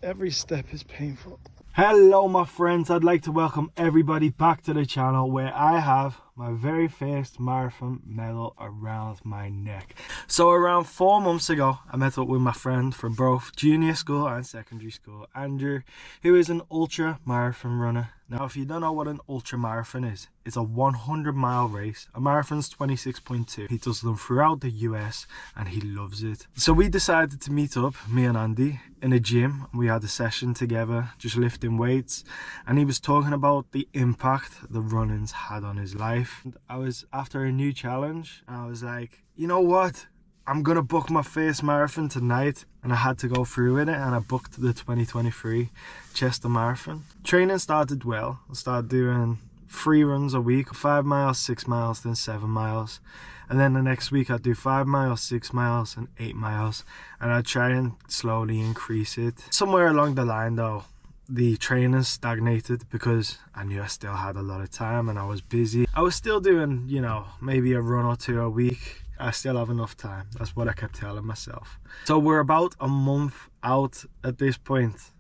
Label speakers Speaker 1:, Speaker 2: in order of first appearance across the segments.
Speaker 1: Every step is painful.
Speaker 2: Hello my friends, I'd like to welcome everybody back to the channel where I have my very first marathon medal around my neck. So around 4 months ago, I met up with my friend from both junior school and secondary school, Andrew, who is an ultra marathon runner. Now if you don't know what an ultra marathon is, it's a 100-mile race. A marathon's 26.2. He does them throughout the US and he loves it. So we decided to meet up, me and Andy, in a gym. We had a session together, just lifting weights, and he was talking about the impact the running's had on his life. I was after a new challenge and I was like, you know what? I'm gonna book my first marathon tonight, and I had to go through with it, and I booked the 2023 Chester Marathon. Training started well. I started doing 3 runs a week, 5 miles, 6 miles, then 7 miles. And then the next week I'd do 5 miles, 6 miles and 8 miles. And I'd try and slowly increase it. Somewhere along the line though, the training stagnated because I knew I still had a lot of time and I was busy. I was still doing, you know, maybe a run or 2 a week. I still have enough time. That's what I kept telling myself. So we're about a month out at this point,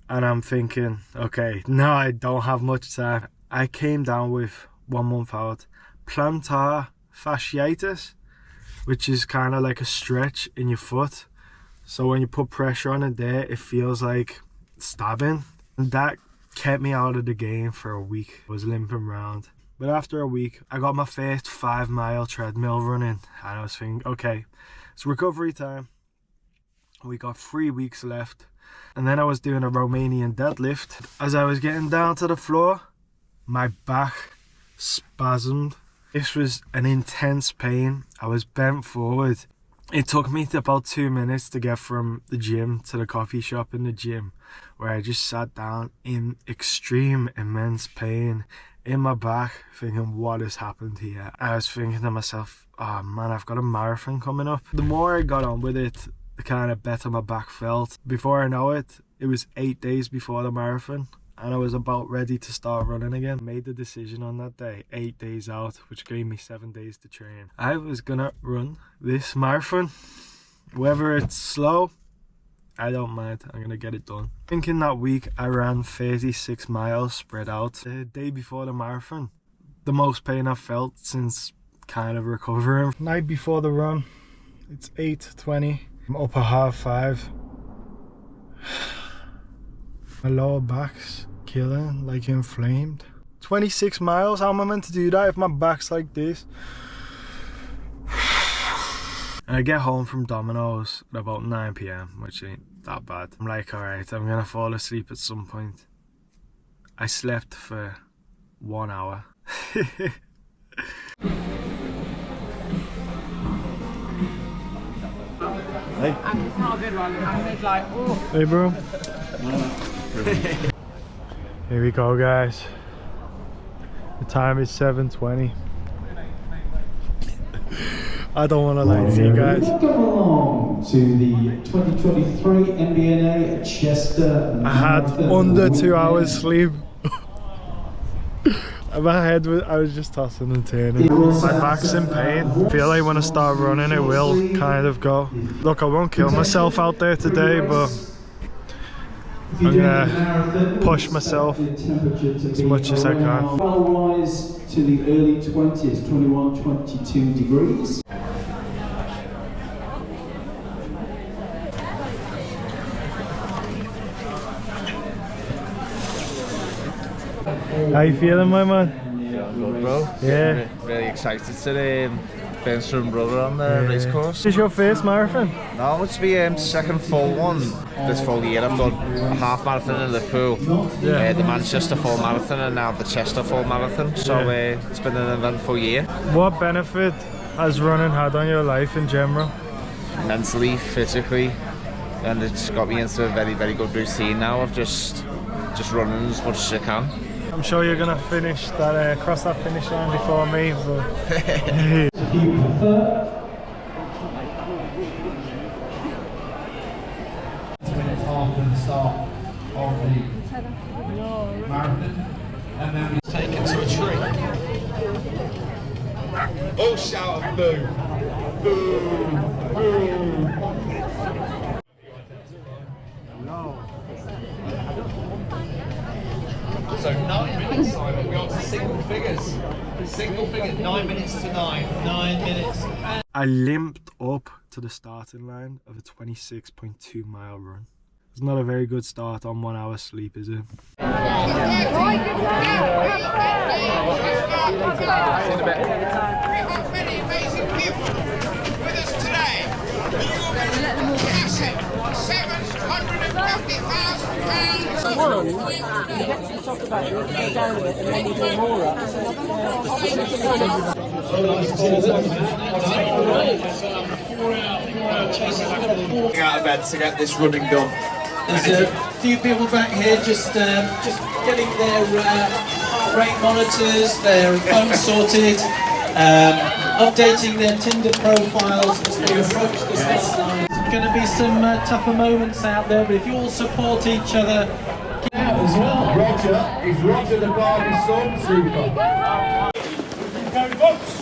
Speaker 2: and I'm thinking, okay, now I don't have much time. I came down with 1 month out plantar fasciitis, which is kind of like a stretch in your foot. So when you put pressure on it there, it feels like stabbing. And that kept me out of the game for a week. I was limping around. But after a week, I got my first 5-mile treadmill running, and I was thinking, okay, it's recovery time. We got 3 weeks left. And then I was doing a Romanian deadlift. As I was getting down to the floor, my back spasmed. This was an intense pain. I was bent forward. It took me about 2 minutes to get from the gym to the coffee shop in the gym, where I just sat down in extreme, immense pain in my back, thinking, what has happened here? I was thinking to myself, oh man, I've got a marathon coming up. The more I got on with it, the kind of better my back felt. Before I know it, it was 8 days before the marathon, and I was about ready to start running again. Made the decision on that day, 8 days out, which gave me 7 days to train. I was gonna run this marathon, whether it's slow, I don't mind, I'm gonna get it done. I think in that week I ran 36 miles spread out. The day before the marathon, the most pain I've felt since kind of recovering. Night before the run, it's 8:20. I'm up at 5:30. My lower back's killing, like inflamed. 26 miles, how am I meant to do that if my back's like this? And I get home from Domino's at about 9 PM, which ain't that bad. I'm like, alright, I'm gonna fall asleep at some point. I slept for 1 hour.
Speaker 3: Hey. And it's not a good one. And it's like, oh.
Speaker 2: Hey bro. Here we go guys. The time is 7:20. I don't want to lie to you guys.
Speaker 4: Welcome along to the 2023 MBNA Chester.
Speaker 2: I had under 2 hours sleep. My head was, I was just tossing and turning. My back's in pain. I feel like when I start running it will kind of go. Look, I won't kill myself out there today, but I'm gonna push myself as much as I can.
Speaker 4: Rise to the early 20s, 21, 22 degrees.
Speaker 2: How you feeling, my man?
Speaker 5: Yeah, I'm good, bro.
Speaker 2: Yeah.
Speaker 5: Really excited to Ben some brother on the race course.
Speaker 2: This is your first marathon?
Speaker 5: No, it's my second full one this full year. I've done a half marathon in Liverpool, the Manchester full marathon, and now the Chester full marathon. So it's been an eventful year.
Speaker 2: What benefit has running had on your life in general?
Speaker 5: Mentally, physically, and it's got me into a very, very good routine now of just running as much as I can.
Speaker 2: I'm sure you're gonna finish that, cross that finish line before me. But
Speaker 4: If you prefer, after the start of the marathon, and then we take it to a tree. All shout and boo! Boo! Boo! figures. Single figure, 9 minutes to 9. 9 minutes.
Speaker 2: I limped up to the starting line of a 26.2 mile run. It's not a very good start on 1 hour sleep, is it?
Speaker 1: Out of bed to get this running done.
Speaker 4: There's a few people back here just getting their heart rate monitors, their phones sorted, updating their Tinder profiles as they approach the start line. There's going to be some tougher moments out there, but if you all support each other, get out as well.
Speaker 1: Roger is Roger the Barbie Stormtrooper.
Speaker 4: Go boats!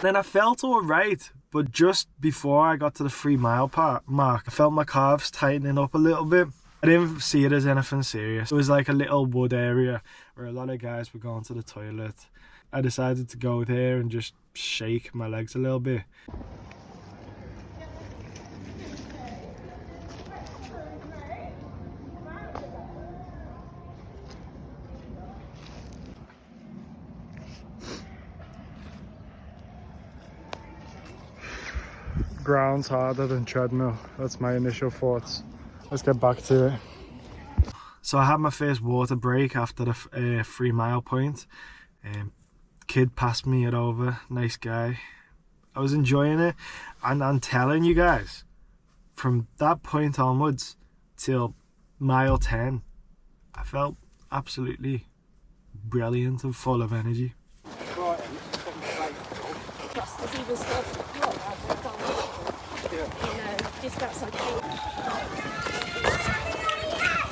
Speaker 2: Then I felt alright, but just before I got to the 3 mile mark, I felt my calves tightening up a little bit. I didn't see it as anything serious. It was like a little wood area where a lot of guys were going to the toilet. I decided to go there and just shake my legs a little bit. Ground's harder than treadmill. That's my initial thoughts. Let's get back to it. So I had my first water break after the 3 mile point. Kid passed me it over, nice guy. I was enjoying it, and I'm telling you guys, from that point onwards till mile 10, I felt absolutely brilliant and full of energy.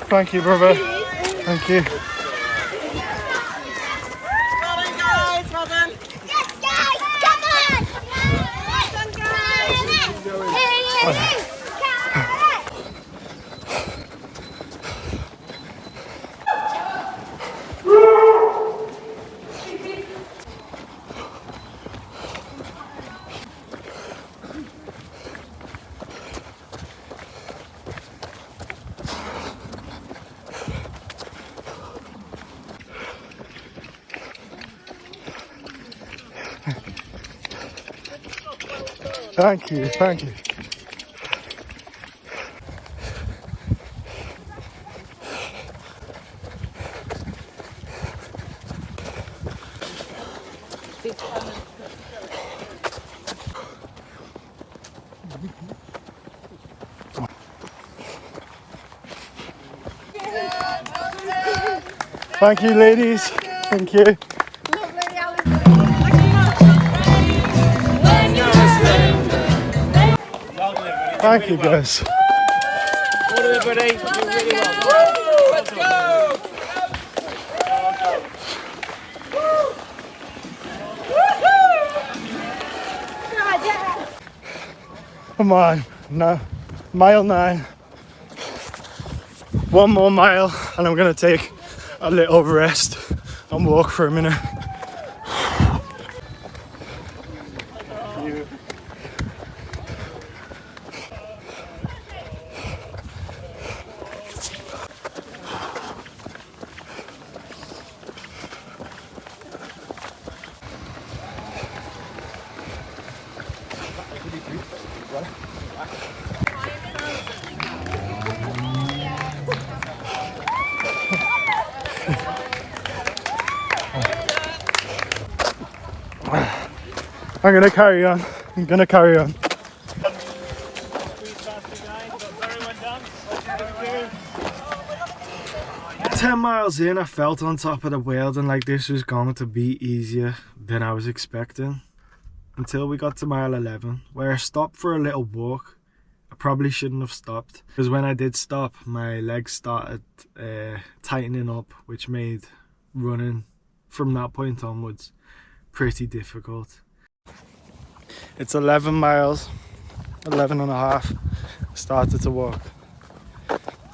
Speaker 2: Thank you, brother. Thank you.
Speaker 6: Well done, guys. Well done. Yes, guys. Come on. Well done, guys. Hey.
Speaker 2: Thank you, thank you. Thank you, ladies. Thank you. Thank you, guys.
Speaker 3: Well done, everybody. You did really well. Let's go!
Speaker 2: Come on, no, mile 9. 1 more mile, and I'm gonna take a little rest and walk for a minute. I'm gonna carry on. 10 miles in, I felt on top of the world and like this was going to be easier than I was expecting. Until we got to mile 11, where I stopped for a little walk. I probably shouldn't have stopped, because when I did stop, my legs started tightening up, which made running from that point onwards pretty difficult. It's 11 miles, 11 and a half. I started to walk,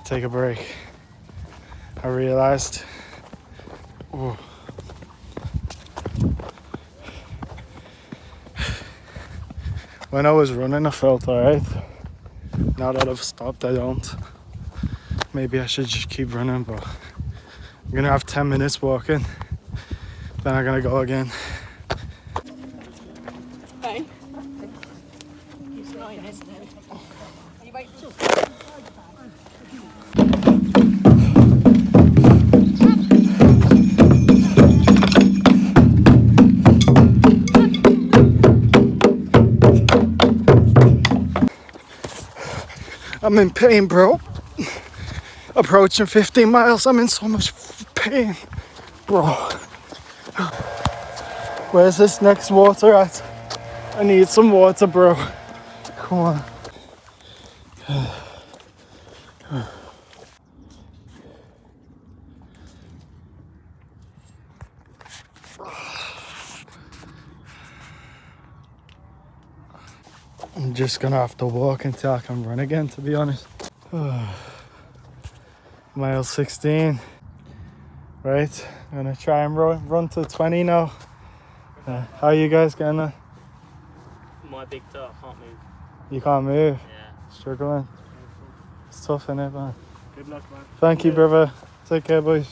Speaker 2: take a break. I realized, oh, when I was running I felt alright. Now that I've stopped, I don't. Maybe I should just keep running, but I'm gonna have 10 minutes walking, then I'm gonna go again.
Speaker 6: Okay. He's lying, isn't he? You wait till.
Speaker 2: I'm in pain, bro. Approaching 15 miles, I'm in so much pain, bro. Where's this next water at? I need some water, bro. Come on. I'm just gonna have to walk until I can run again, to be honest. Mile 16. Right, I'm gonna try and run to 20 now. How are you guys getting on?
Speaker 3: My big toe, I can't move.
Speaker 2: You can't move?
Speaker 3: Yeah.
Speaker 2: Struggling? It's tough, innit, man?
Speaker 3: Good luck, man.
Speaker 2: Thank you, brother. Take care, boys.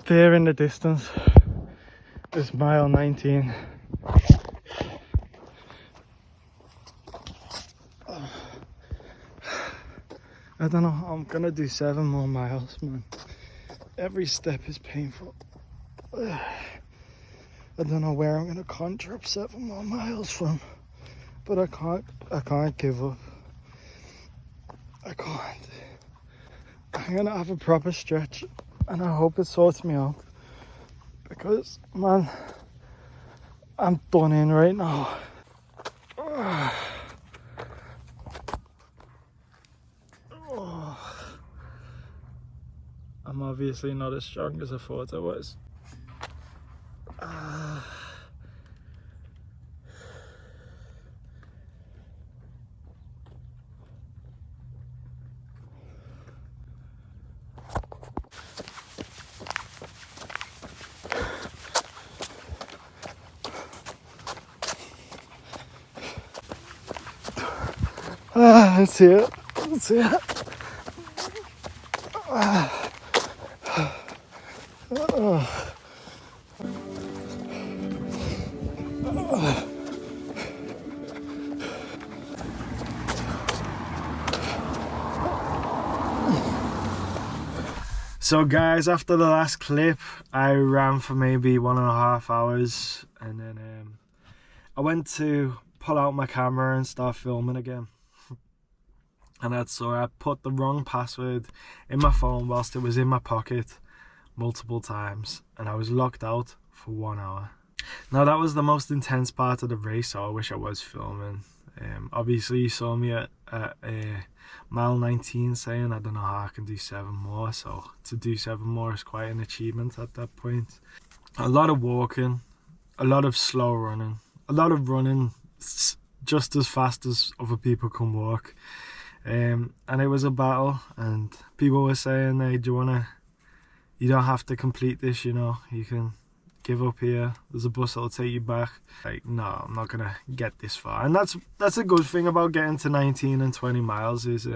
Speaker 2: There in the distance is mile 19. I don't know, I'm gonna do 7 more miles, man. Every step is painful. I don't know where I'm gonna conjure up 7 more miles from, but I can't give up. I can't. I'm gonna have a proper stretch, and I hope it sorts me out, because, man, I'm done in right now. I'm obviously not as strong as I thought I was. That's it. That's it. So guys, after the last clip, I ran for maybe 1.5 hours, and then I went to pull out my camera and start filming again. And I put the wrong password in my phone whilst it was in my pocket multiple times, and I was locked out for 1 hour. Now that was the most intense part of the race, so I wish I was filming. Obviously you saw me at mile 19 saying I don't know how I can do 7 more, so to do 7 more is quite an achievement at that point. A lot of walking, a lot of slow running, a lot of running just as fast as other people can walk. and it was a battle, and people were saying, hey, you don't have to complete this, you know, you can give up here, there's a bus that'll take you back. Like, no, I'm not gonna get this far. And that's a good thing about getting to 19 and 20 miles is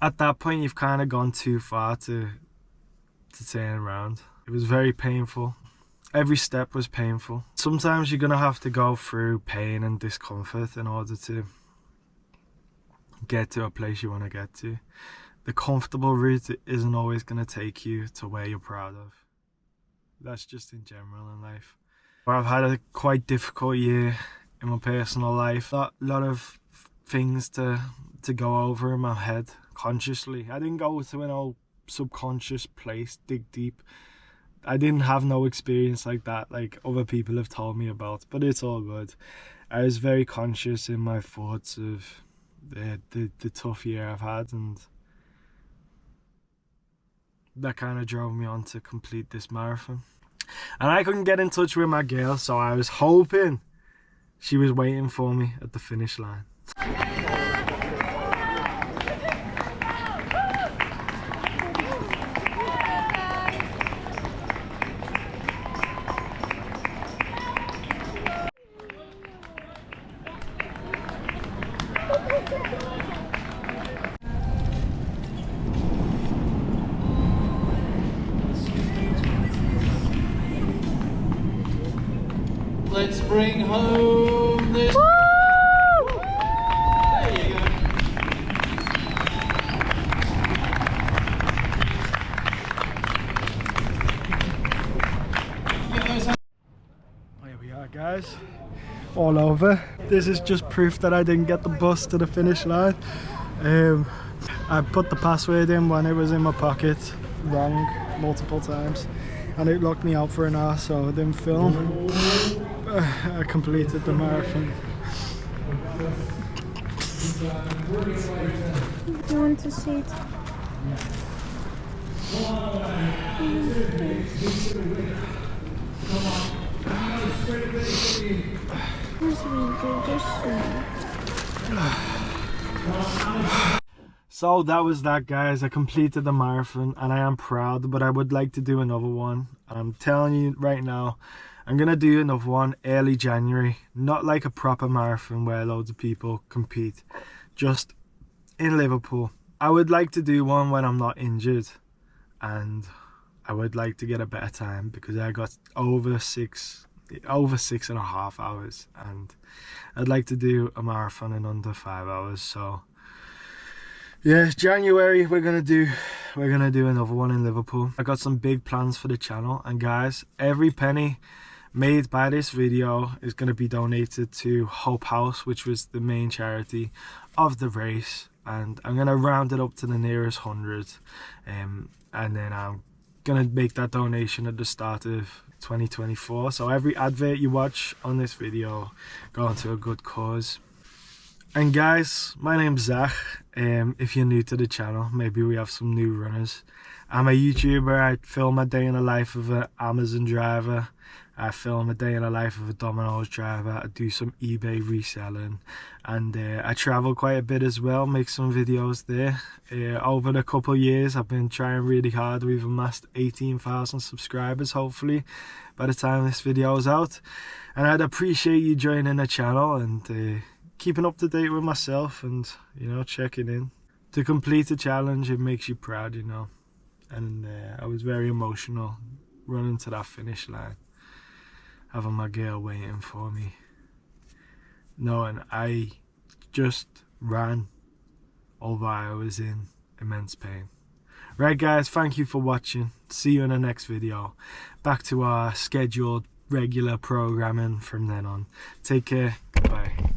Speaker 2: at that point you've kind of gone too far to turn around. It was very painful. Every step was painful. Sometimes you're gonna have to go through pain and discomfort in order to get to a place you want to get to. The comfortable route isn't always going to take you to where you're proud of. That's just in general in life. I've had a quite difficult year in my personal life. A lot of things to go over in my head consciously. I didn't go to an old subconscious place, dig deep. I didn't have no experience like that, like other people have told me about, but it's all good. I was very conscious in my thoughts of the tough year I've had, and that kind of drove me on to complete this marathon. And I couldn't get in touch with my girl, so I was hoping she was waiting for me at the finish line.
Speaker 4: Let's bring home this. There you go.
Speaker 2: Here we are, guys. All over. This is just proof that I didn't get the bus to the finish line. I put the password in when it was in my pocket wrong multiple times, and it locked me out for an hour, so I didn't film. I completed the marathon.
Speaker 6: You want to see it?
Speaker 2: So that was that, guys. I completed the marathon and I am proud, but I would like to do another one. I'm telling you right now, I'm gonna do another one early January. Not like a proper marathon where loads of people compete, just in Liverpool. I would like to do one when I'm not injured, and I would like to get a better time because I got over 6.5 hours, and I'd like to do a marathon in under 5 hours. So yeah, January we're gonna do another one in Liverpool. I got some big plans for the channel, and guys, every penny made by this video is going to be donated to Hope House, which was the main charity of the race, and I'm going to round it up to the nearest 100, and then I'm going to make that donation at the start of 2024. So every advert you watch on this video going to a good cause. And guys, my name's Zach. If you're new to the channel, maybe we have some new runners. I'm a YouTuber. I film a day in the life of an Amazon driver. I film a day in the life of a Domino's driver. I do some eBay reselling, and I travel quite a bit as well, make some videos there. Over the couple of years I've been trying really hard. We've amassed 18,000 subscribers hopefully by the time this video is out, and I'd appreciate you joining the channel and keeping up to date with myself, and you know, checking in. To complete a challenge, it makes you proud, you know, and I was very emotional running to that finish line, having my girl waiting for me, knowing I just ran, although I was in immense pain. Right guys, thank you for watching. See you in the next video. Back to our scheduled regular programming from then on. Take care. Goodbye.